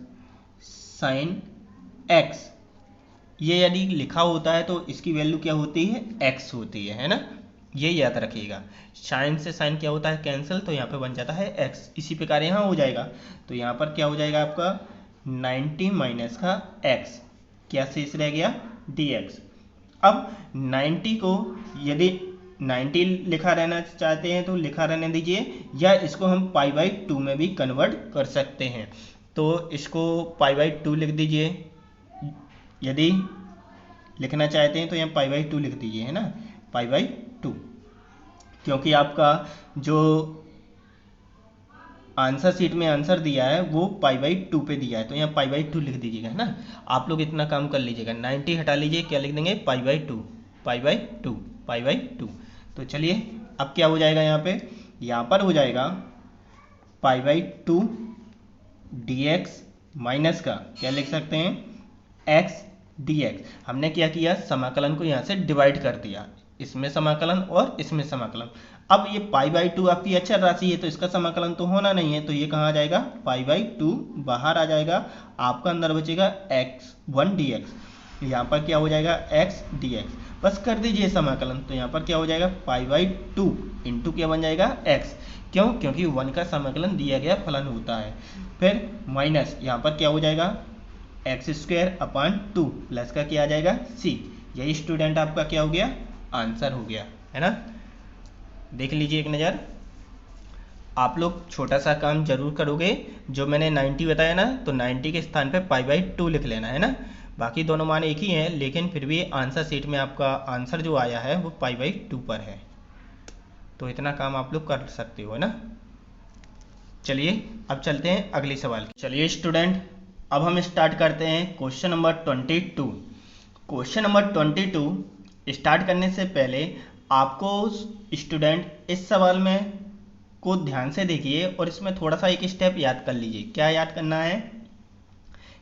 साइन x, ये यदि लिखा होता है तो इसकी वैल्यू क्या होती है x होती है ना। ये याद रखिएगा, साइन से साइन क्या होता है कैंसिल, तो यहाँ पे बन जाता है x। इसी प्रकार यहाँ हो जाएगा, तो यहाँ पर क्या हो जाएगा आपका 90 माइनस का x, क्या शेष रह गया dx। अब 90 को यदि 90 लिखा रहना चाहते हैं तो लिखा रहने दीजिए, या इसको हम π/2 में भी कन्वर्ट कर सकते हैं। तो इसको π/2 लिख दीजिए, यदि लिखना चाहते हैं तो यहाँ π/2 लिख दीजिए, है ना, π/2, क्योंकि आपका जो आंसर शीट में आंसर दिया है वो π/2 पे दिया है, तो यहाँ π/2 लिख दीजिएगा, है ना। आप लोग इतना काम कर लीजिएगा, 90 हटा लीजिए, क्या लिख देंगे π/2। तो चलिए अब क्या हो जाएगा, यहाँ पर हो जाएगा π/2 dx माइनस का क्या लिख सकते हैं x dx। हमने क्या किया, समाकलन को यहाँ से डिवाइड कर दिया, इसमें समाकलन और इसमें समाकलन। अब ये π/2 आपकी अचर राशि है तो इसका समाकलन तो होना नहीं है, तो ये कहाँ आ जाएगा π/2 बाहर आ जाएगा, आपका अंदर बचेगा x1 dx। यहाँ पर क्या हो जाएगा x dx, बस कर दीजिए समाकलन, तो यहाँ पर क्या हो जाएगा π/2 इंटू क्या बन जाएगा x, क्यों, क्योंकि 1 का समाकलन दिया गया फलन होता है। फिर माइनस यहाँ पर क्या हो जाएगा x²/2 प्लस का क्या आ जाएगा c। यही स्टूडेंट आपका क्या हो गया आंसर हो गया, है ना। देख लीजिए एक नज़र। आप लोग छोटा सा काम जरूर करोगे, जो मैंने 90 बताया ना, तो 90 के स्थान पे π/2 लिख लेना है ना। बाकी दोनों मान एक ही हैं, लेकिन फिर भी आंसर शीट में आपका आंसर जो आया है वो π/2 पर है। तो इतना काम आप लोग कर सकते हो, है ना। चलिए अब चलते हैं अगले सवाल की। चलिए स्टूडेंट, अब हम स्टार्ट करते हैं question number 22। Question number 22 start करने से पहले आपको स्टूडेंट इस सवाल में को ध्यान से देखिए और इसमें थोड़ा सा एक स्टेप याद कर लीजिए। क्या याद करना है,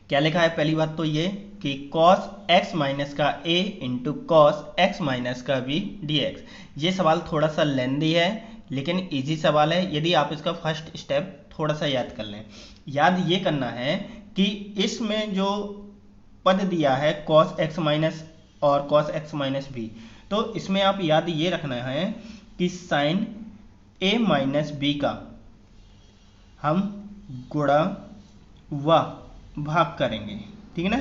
क्या लिखा है? पहली बात तो ये कि cos x माइनस का a into cos x minus का b dx। ये सवाल थोड़ा सा लेंदी है लेकिन इजी सवाल है, यदि आप इसका फर्स्ट स्टेप थोड़ा सा याद कर लें। याद ये करना है कि इसमें जो पद दिया है cos x माइनस और cos x माइनस b, तो इसमें आप याद ये रखना है कि साइन a माइनस b का हम गुणा व भाग करेंगे, ठीक है ना।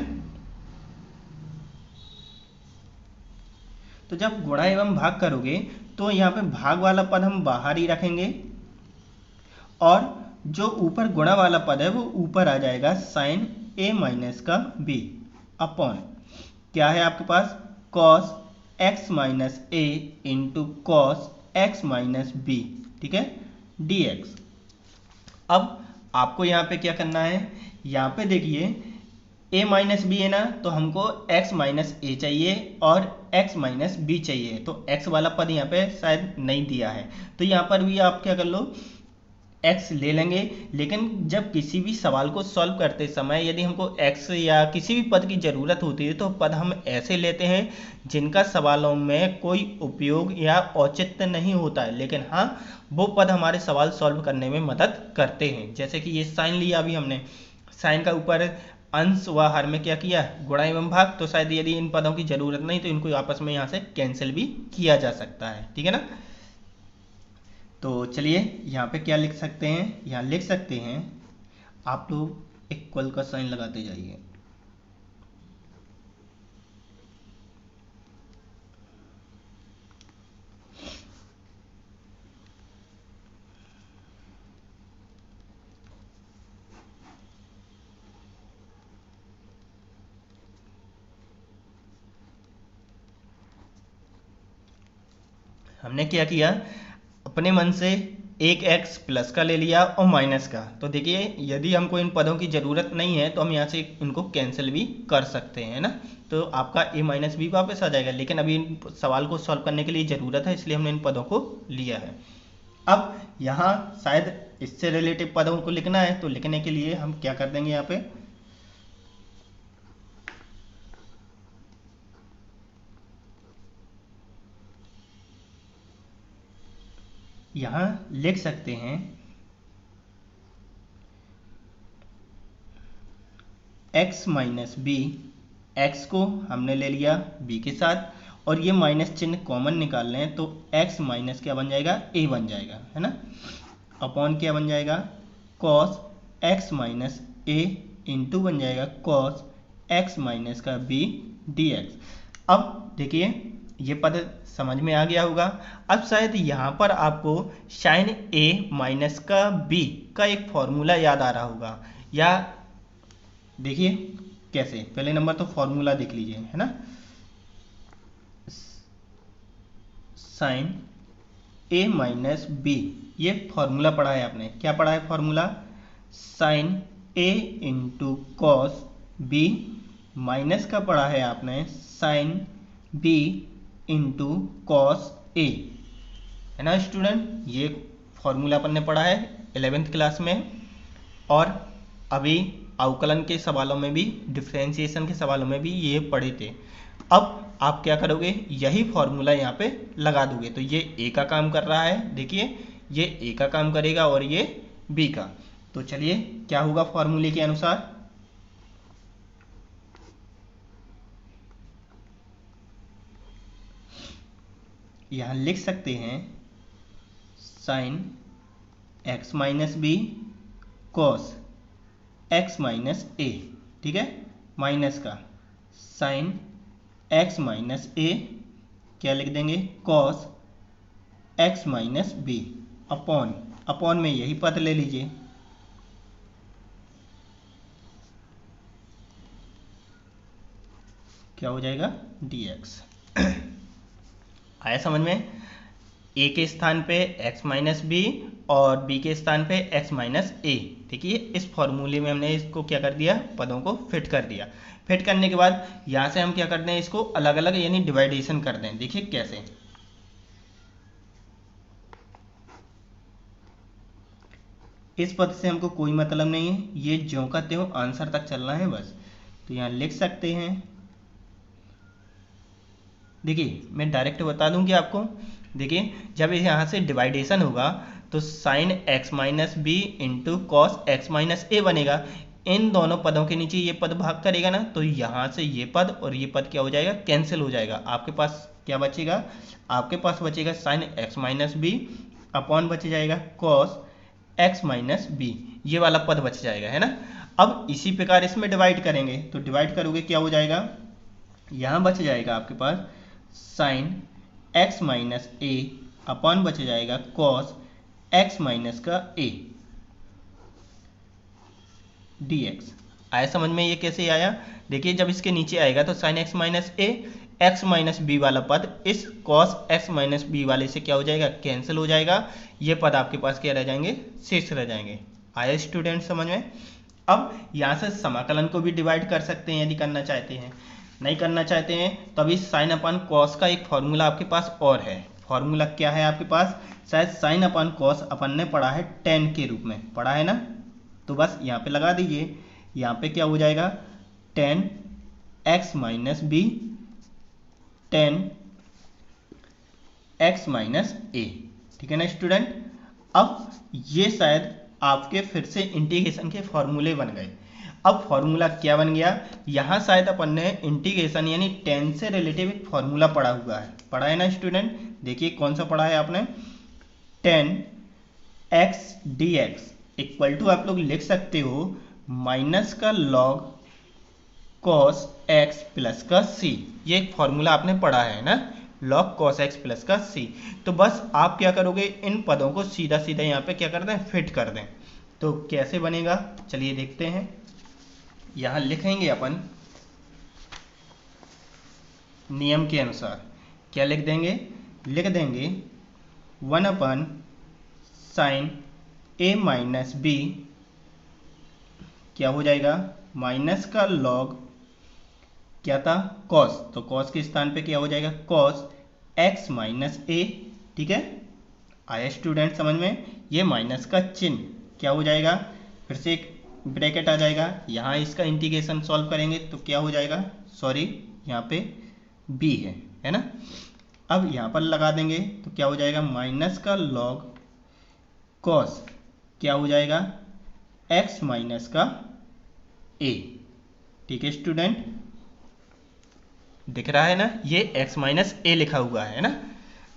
तो जब गुणा एवं भाग करोगे तो यहाँ पे भाग वाला पद हम बाहर ही रखेंगे और जो ऊपर गुणा वाला पद है वो ऊपर आ जाएगा, साइन a माइनस का b अपॉन क्या है आपके पास, cos x minus a into cos x minus b, ठीक है, dx। अब आपको यहाँ पे क्या करना है, यहाँ पे देखिए a माइनस बी है ना, तो हमको x माइनस ए चाहिए और x माइनस बी चाहिए। तो x वाला पद यहाँ पे शायद नहीं दिया है, तो यहाँ पर भी आप क्या कर लो, x ले लेंगे। लेकिन जब किसी भी सवाल को सॉल्व करते समय यदि हमको x या किसी भी पद की ज़रूरत होती है तो पद हम ऐसे लेते हैं जिनका सवालों में कोई उपयोग या औचित्य नहीं होता है, लेकिन हाँ वो पद हमारे सवाल सॉल्व करने में मदद करते हैं। जैसे कि ये साइन लिया अभी हमने, साइन का ऊपर अंश व हर में क्या किया, गुणा एवं भाग। तो शायद यदि इन पदों की जरूरत नहीं तो इनको आपस में यहाँ से कैंसिल भी किया जा सकता है, ठीक है ना। तो चलिए यहाँ पे क्या लिख सकते हैं, यहाँ लिख सकते हैं आप लोग इक्वल का साइन लगाते जाइए। हमने क्या किया, अपने मन से एक x प्लस का ले लिया और माइनस का। तो देखिए यदि हमको इन पदों की ज़रूरत नहीं है तो हम यहाँ से इनको कैंसिल भी कर सकते हैं ना। तो आपका a माइनस बी वापस आ जाएगा, लेकिन अभी इन सवाल को सॉल्व करने के लिए ज़रूरत है इसलिए हमने इन पदों को लिया है। अब यहाँ शायद इससे रिलेटिव पदों को लिखना है, तो लिखने के लिए हम क्या कर देंगे, यहाँ पे यहाँ लिख सकते हैं x माइनस बी, एक्स को हमने ले लिया b के साथ और ये माइनस चिन्ह कॉमन निकाल लें तो x माइनस क्या बन जाएगा, a बन जाएगा, है ना। अपॉन क्या बन जाएगा, cos x minus a into बन जाएगा cos x माइनस का b dx। अब देखिए ये पद समझ में आ गया होगा। अब शायद यहाँ पर आपको साइन a माइनस का b का एक फॉर्मूला याद आ रहा होगा, या देखिए कैसे, पहले नंबर तो फॉर्मूला देख लीजिए, है ना। साइन a माइनस b, ये फॉर्मूला पढ़ा है आपने, क्या पढ़ा है formula, sine a into cos b minus का पढ़ा है आपने sine b into cos a, है ना स्टूडेंट। ये फॉर्मूला अपन ने पढ़ा है 11th क्लास में, और अभी अवकलन के सवालों में भी, डिफरेंशिएशन के सवालों में भी ये पढ़े थे। अब आप क्या करोगे, यही फॉर्मूला यहाँ पे लगा दोगे तो ये a का काम कर रहा है, देखिए ये a का काम करेगा और ये b का। तो चलिए क्या होगा फॉर्मूले के अनुसार, यहाँ लिख सकते हैं sine x minus b cos x minus a, ठीक है, माइनस का साइन x माइनस ए क्या लिख देंगे, cos x minus B upon upon में यही पद ले लीजिए, क्या हो जाएगा dx। आया समझ में? a के स्थान पे x माइनस बी और b के स्थान पे x माइनस ए। देखिए इस फॉर्मूले में हमने इसको क्या कर दिया, पदों को फिट कर दिया। फिट करने के बाद यहाँ से हम क्या करते हैं, इसको अलग अलग यानी डिवाइडेशन कर दें। देखिए कैसे, इस पद से हमको कोई मतलब नहीं है, ये ज्यों का त्यों आंसर तक चलना है बस। तो यहाँ लिख सकते हैं, देखिए मैं डायरेक्ट बता दूं कि आपको, देखिए जब यहाँ से डिवाइडेशन होगा तो sine x minus b into cos x minus a बनेगा। इन दोनों पदों के नीचे ये पद भाग करेगा ना, तो यहाँ से ये पद और ये पद क्या हो जाएगा, कैंसिल हो जाएगा। आपके पास क्या बचेगा, आपके पास बचेगा sine x minus B upon बच जाएगा कॉस एक्स माइनस बी, ये वाला पद बच जाएगा, है ना। अब इसी प्रकार इसमें डिवाइड करेंगे, तो डिवाइड करोगे क्या हो जाएगा, यहाँ बच जाएगा आपके पास sign x minus A upon बच जाएगा कॉस x माइनस का a dx। आया समझ में? ये कैसे आया, देखिए जब इसके नीचे आएगा तो साइन x माइनस ए, एक्स माइनस बी वाला पद इस कॉस एक्स माइनस बी वाले से क्या हो जाएगा, कैंसिल हो जाएगा। ये पद आपके पास क्या रह जाएंगे, शेष रह जाएंगे। आया स्टूडेंट समझ में? अब यहाँ से समाकलन को भी डिवाइड कर सकते हैं यदि करना चाहते हैं। नहीं करना चाहते हैं तो अभी साइन अपन कॉस का एक फॉर्मूला आपके पास और है। फॉर्मूला क्या है आपके पास, शायद साइन अपन कॉस अपन ने पढ़ा है टेन के रूप में, पढ़ा है ना, तो बस यहाँ पे लगा दीजिए। यहाँ पे क्या हो जाएगा, tan x minus b tan x minus a, ठीक है ना स्टूडेंट। अब ये शायद आपके फिर से इंटीग्रेशन के फॉर्मूले बन गए। अब फॉर्मूला क्या बन गया, यहाँ शायद अपन ने इंटीग्रेशन यानी टेन से रिलेटिव एक फॉर्मूला पढ़ा हुआ है, पढ़ा है ना स्टूडेंट। देखिए कौन सा पढ़ा है आपने, tan X D X equal to आप लोग लिख सकते हो माइनस का लॉग कॉस एक्स प्लस का सी। ये एक फॉर्मूला आपने पढ़ा है ना, लॉग कॉस एक्स प्लस का सी। तो बस आप क्या करोगे, इन पदों को सीधा सीधा यहाँ पे क्या कर दें, फिट कर दें। तो कैसे बनेगा, चलिए देखते हैं। यहाँ लिखेंगे अपन नियम के अनुसार, क्या लिख देंगे, लिख देंगे वन अपन साइन ए माइनस बी क्या हो जाएगा, माइनस का लॉग क्या था, कॉस, तो कॉस के स्थान पे क्या हो जाएगा, कॉस एक्स माइनस ए, ठीक है। आया स्टूडेंट समझ में? ये माइनस का चिन्ह क्या हो जाएगा, फिर से एक ब्रैकेट आ जाएगा, यहाँ इसका इंटीग्रेशन सॉल्व करेंगे तो क्या हो जाएगा, सॉरी यहाँ पे b है ना। अब यहाँ पर लगा देंगे तो क्या हो जाएगा, माइनस का लॉग कॉस क्या हो जाएगा, x माइनस का a, ठीक है स्टूडेंट, दिख रहा है ना, ये x माइनस ए लिखा हुआ है ना।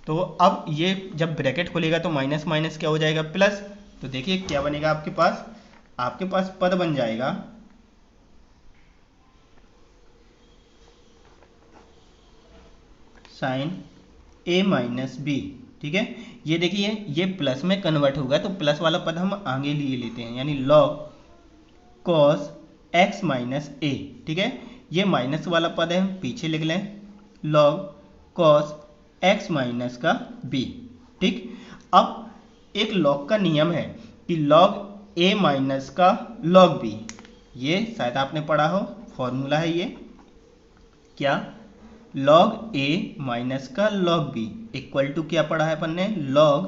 तो अब ये जब ब्रैकेट खोलेगा तो माइनस माइनस क्या हो जाएगा, प्लस। तो देखिए क्या बनेगा आपके पास पद बन जाएगा साइन a माइनस बी, ठीक है। ये देखिए ये प्लस में कन्वर्ट होगा तो प्लस वाला पद हम आगे लिए लेते हैं, यानी log cos x minus a, ठीक है। ये माइनस वाला पद है हम पीछे लिख लें, लॉग कॉस x माइनस का b, ठीक। अब एक लॉग का नियम है कि लॉग a माइनस का लॉग b, ये शायद आपने पढ़ा हो, फॉर्मूला है ये, क्या, लॉग a माइनस का लॉग b इक्वल टू क्या पढ़ा है अपन ने, लॉग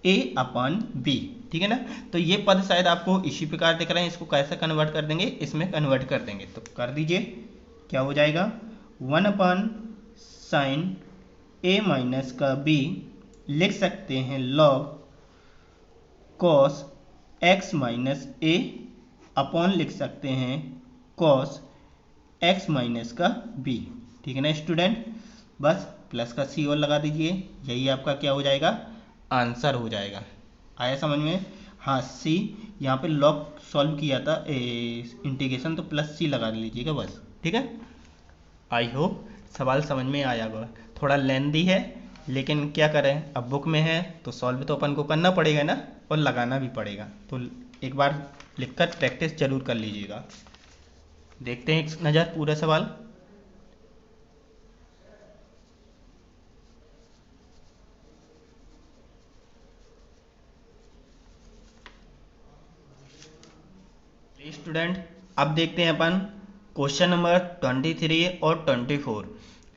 a अपन b, ठीक है ना। तो ये पद शायद आपको इसी प्रकार दिख रहे हैं, इसको कैसे कन्वर्ट कर देंगे, इसमें कन्वर्ट कर देंगे, तो कर दीजिए, क्या हो जाएगा, one upon sine a minus का b लिख सकते हैं log cos x minus A upon लिख सकते हैं कॉस x माइनस का b, ठीक है ना स्टूडेंट। बस प्लस का सी और लगा दीजिए, यही आपका क्या हो जाएगा, आंसर हो जाएगा। आया समझ में? हाँ सी, यहाँ पे लॉग सॉल्व किया था इंटीग्रेशन, तो प्लस सी लगा लीजिएगा बस, ठीक है। आई होप सवाल समझ में आया होगा, थोड़ा लेंदी है लेकिन क्या करें, अब बुक में है तो सॉल्व तो अपन को करना पड़ेगा ना। और लगाना भी पड़ेगा, तो एक बार लिखकर प्रैक्टिस जरूर कर लीजिएगा। देखते हैं एक नज़र पूरा सवाल। स्टूडेंट अब देखते हैं अपन क्वेश्चन नंबर 23 और 24।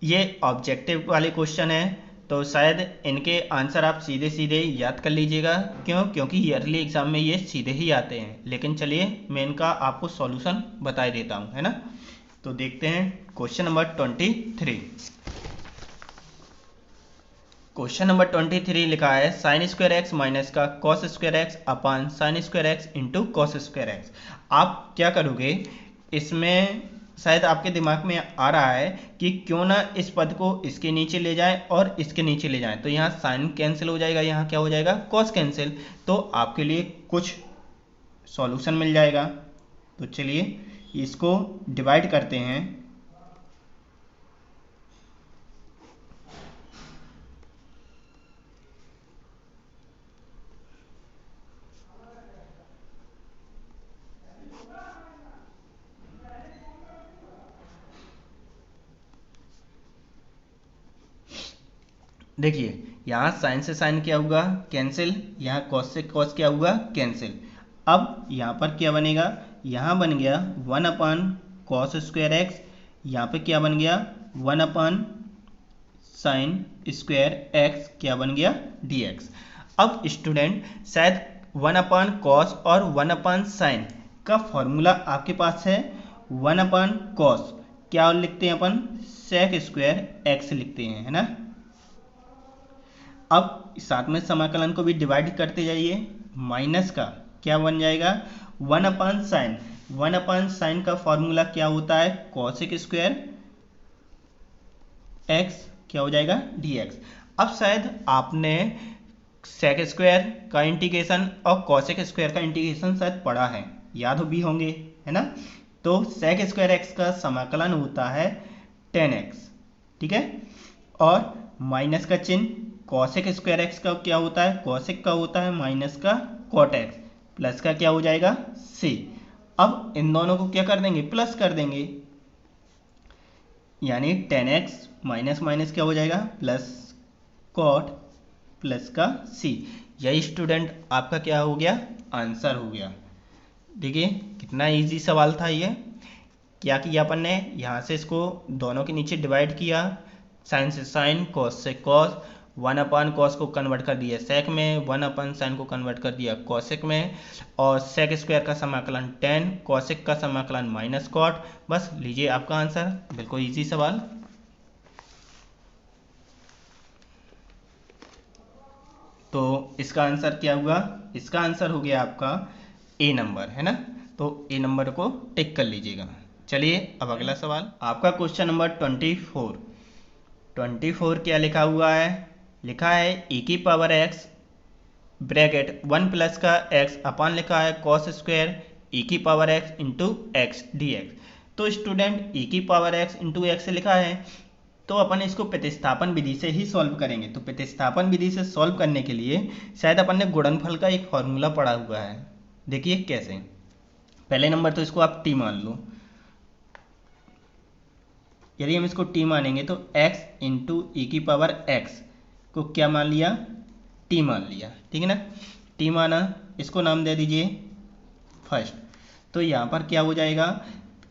ये ऑब्जेक्टिव वाले क्वेश्चन है, तो शायद इनके आंसर आप सीधे सीधे याद कर लीजिएगा। क्यों? क्योंकि ईयरली एग्जाम में ये सीधे ही आते हैं। लेकिन चलिए मैं इनका आपको सॉल्यूशन बता देता हूँ, है ना। तो देखते हैं क्वेश्चन नंबर 23। क्वेश्चन नंबर 23 लिखा है साइन स्क्वायर एक्स माइनस का कॉस स्क्वायर एक्स अपान sine square x into cos square x. आप क्या करोगे, इसमें शायद आपके दिमाग में आ रहा है कि क्यों ना इस पद को इसके नीचे ले जाए और इसके नीचे ले जाए, तो यहाँ साइन कैंसिल हो जाएगा, यहाँ क्या हो जाएगा, कॉस कैंसिल। तो आपके लिए कुछ सॉल्यूशन मिल जाएगा। तो चलिए इसको डिवाइड करते हैं। देखिए यहाँ साइन से साइन क्या हुआ, कैंसिल। यहाँ कॉस से कॉस क्या हुआ, कैंसिल। अब यहाँ पर क्या बनेगा, यहाँ बन गया 1 कॉस स्क्वायर एक्स, यहाँ पे क्या बन गया 1 साइन स्क्वायर एक्स, क्या बन गया dx। अब स्टूडेंट शायद 1 कॉस और 1 साइन का फॉर्मूला आपके पास है। 1 कॉस क्या लिखते हैं अपन, सेक स्क्वायर एक्स लिखते हैं, है ना। अब साथ में समाकलन को भी डिवाइड करते जाइए। माइनस का क्या बन जाएगा 1 साइन, 1 साइन का फॉर्मूला क्या होता है, कॉसेक स्क्वायर एक्स, क्या हो जाएगा dx। अब शायद आपने सेक स्क्वायर का इंटीग्रेशन और कॉसेक स्क्वायर का इंटीग्रेशन शायद पढ़ा है, याद भी होंगे, है ना। तो सेक स्क्वायर एक्स का समाकलन होता है 10x, ठीक है। और माइनस का चिन्ह, कॉसेक स्क्वायर एक्स का क्या होता है, कॉसेक का होता है माइनस का कॉट एक्स, प्लस का क्या हो जाएगा c। अब इन दोनों को क्या कर देंगे, प्लस कर देंगे, यानी 10x माइनस माइनस क्या हो जाएगा प्लस कॉट प्लस का c। यही स्टूडेंट आपका क्या हो गया, आंसर हो गया। देखिए कितना इजी सवाल था ये। क्या किया अपन ने, यहाँ से इसको दोनों के नीचे डिवाइड किया, साइन से साइन, कॉस से कॉस, 1 कॉस को कन्वर्ट कर दिया सेक में, 1 साइन को कन्वर्ट कर दिया कॉसेक में, और सेक स्क्वायर का समाकलन 10, कॉसेक का समाकलन माइनस कॉट। बस लीजिए आपका आंसर, बिल्कुल इजी सवाल। तो इसका आंसर क्या हुआ, इसका आंसर हो गया आपका ए नंबर, है ना। तो ए नंबर को टिक कर लीजिएगा। चलिए अब अगला सवाल, आपका क्वेश्चन नंबर 24 क्या लिखा हुआ है, लिखा है e की पावर x ब्रैकेट 1 प्लस का x अपान लिखा है कॉस स्क्वायर e की power x into x dx। तो स्टूडेंट e की पावर x इंटू एक्स लिखा है, तो अपन इसको प्रतिस्थापन विधि से ही सॉल्व करेंगे। तो प्रतिस्थापन विधि से सॉल्व करने के लिए शायद अपन ने गुणनफल का एक फॉर्मूला पढ़ा हुआ है। देखिए कैसे, पहले नंबर तो इसको आप t मान लो। यदि हम इसको t मानेंगे तो x इंटू ई की पावर x को क्या मान लिया, t मान लिया, ठीक है ना। t माना, इसको नाम दे दीजिए फर्स्ट। तो यहाँ पर क्या हो जाएगा,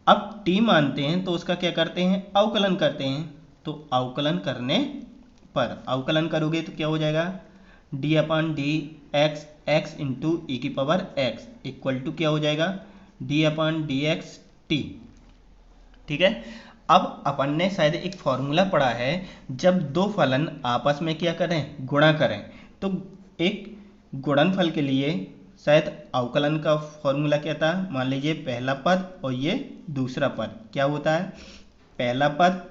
अब t मानते हैं तो उसका क्या करते हैं, अवकलन करते हैं। तो अवकलन करने पर, अवकलन करोगे तो क्या हो जाएगा, d/dx x इंटू ई की पावर x इक्वल टू क्या हो जाएगा d/dx t, ठीक है। अब अपन ने शायद एक फॉर्मूला पढ़ा है, जब दो फलन आपस में क्या करें, गुणा करें, तो एक गुणनफल के लिए शायद अवकलन का फॉर्मूला क्या था, मान लीजिए पहला पद और ये दूसरा पद क्या होता है, पहला पद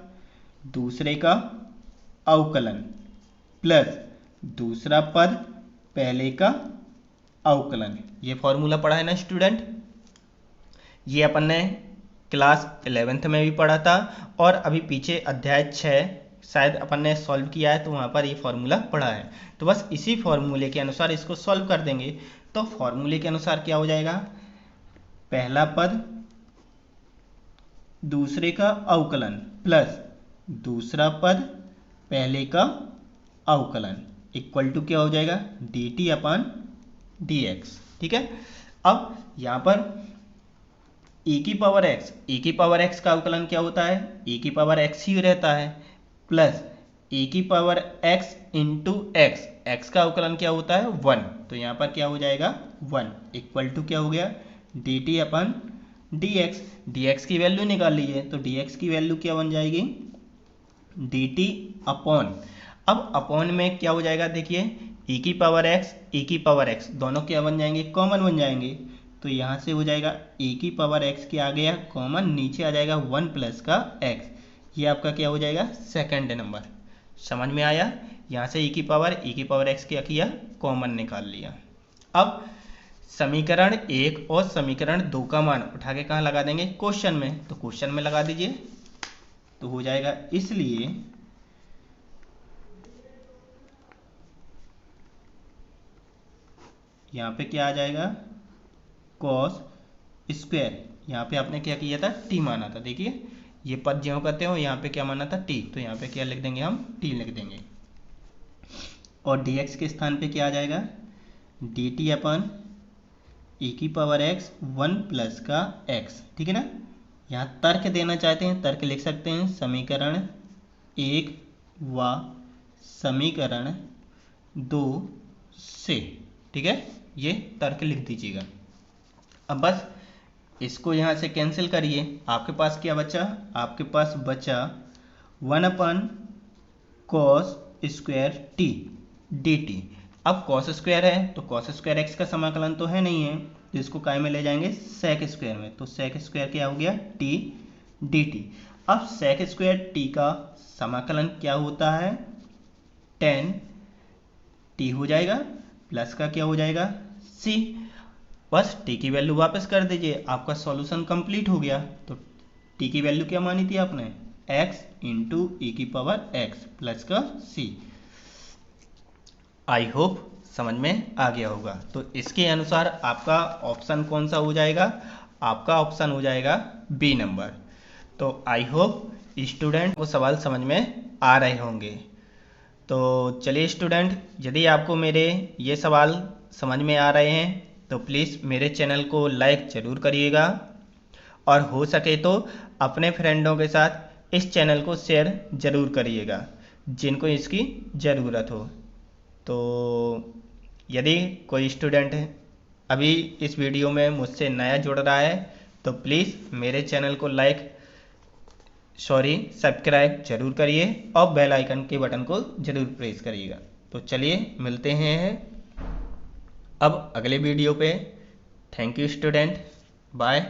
दूसरे का अवकलन प्लस दूसरा पद पहले का अवकलन। ये फॉर्मूला पढ़ा है ना स्टूडेंट, ये अपन ने क्लास 11th में भी पढ़ा था, और अभी पीछे अध्याय 6 शायद अपन ने सॉल्व किया है तो वहाँ पर ये फॉर्मूला पढ़ा है, तो बस इसी फॉर्मूले के अनुसार इसको सॉल्व कर देंगे। तो फॉर्मूले के अनुसार क्या हो जाएगा, पहला पद दूसरे का अवकलन प्लस दूसरा पद पहले का अवकलन इक्वल टू क्या हो जाएगा, dt अपॉन dx। ठीक है, अब यहाँ पर e की पावर x का अवकलन क्या होता है, e की पावर x ही रहता है, प्लस e की पावर x इंटू x का अवकलन क्या होता है 1, तो यहाँ पर क्या हो जाएगा 1 इक्वल टू क्या हो गया dt अपन dx की वैल्यू निकाल लीजिए, तो dx की वैल्यू क्या बन जाएगी dt अपॉन, अब अपॉन में क्या हो जाएगा देखिए e की पावर x दोनों क्या बन जाएंगे, कॉमन बन जाएंगे, तो यहाँ से हो जाएगा e की पावर x के आ गया कॉमन, नीचे आ जाएगा 1 प्लस का x, ये आपका क्या हो जाएगा सेकंड नंबर। समझ में आया, यहाँ से e की पावर x क्या किया, कॉमन निकाल लिया। अब समीकरण 1 और समीकरण 2 का मान उठा के कहाँ लगा देंगे, क्वेश्चन में, तो क्वेश्चन में लगा दीजिए, तो हो जाएगा इसलिए यहाँ पे क्या आ जाएगा कॉस स्क्वायर, यहाँ पे आपने क्या किया था t माना था, देखिए ये पद ज्यों करते हो यहाँ पे क्या माना था t, तो यहाँ पे क्या लिख देंगे हम t लिख देंगे, और dx के स्थान पे क्या आ जाएगा dt अपन e की पावर x 1 प्लस का x। ठीक है ना, यहाँ तर्क देना चाहते हैं, तर्क लिख सकते हैं समीकरण 1 व समीकरण 2 से। ठीक है, ये तर्क लिख दीजिएगा। अब बस इसको यहाँ से कैंसिल करिए, आपके पास क्या बचा, आपके पास बचा 1 अपन कॉस स्क्वायर टी dt। अब कॉस स्क्वायर है तो कॉस स्क्वायर एक्स का समाकलन तो है नहीं है, तो इसको काय में ले जाएंगे सेक स्क्वायर में, तो सेक स्क्वायर क्या हो गया टी dt। अब सेक स्क्वायर टी का समाकलन क्या होता है, tan टी हो जाएगा प्लस का क्या हो जाएगा c, बस t की वैल्यू वापस कर दीजिए, आपका सॉल्यूशन कंप्लीट हो गया। तो t की वैल्यू क्या मानी थी आपने, x इंटू ई की पावर x प्लस का c। आई होप समझ में आ गया होगा। तो इसके अनुसार आपका ऑप्शन कौन सा हो जाएगा, आपका ऑप्शन हो जाएगा बी नंबर। तो आई होप स्टूडेंट को सवाल समझ में आ रहे होंगे। तो चलिए स्टूडेंट, यदि आपको मेरे ये सवाल समझ में आ रहे हैं तो प्लीज़ मेरे चैनल को लाइक ज़रूर करिएगा, और हो सके तो अपने फ्रेंडों के साथ इस चैनल को शेयर ज़रूर करिएगा जिनको इसकी ज़रूरत हो। तो यदि कोई स्टूडेंट अभी इस वीडियो में मुझसे नया जुड़ रहा है तो प्लीज़ मेरे चैनल को सब्सक्राइब जरूर करिए और बेल आइकन के बटन को जरूर प्रेस करिएगा। तो चलिए मिलते हैं अब अगले वीडियो पे। Thank you student, bye.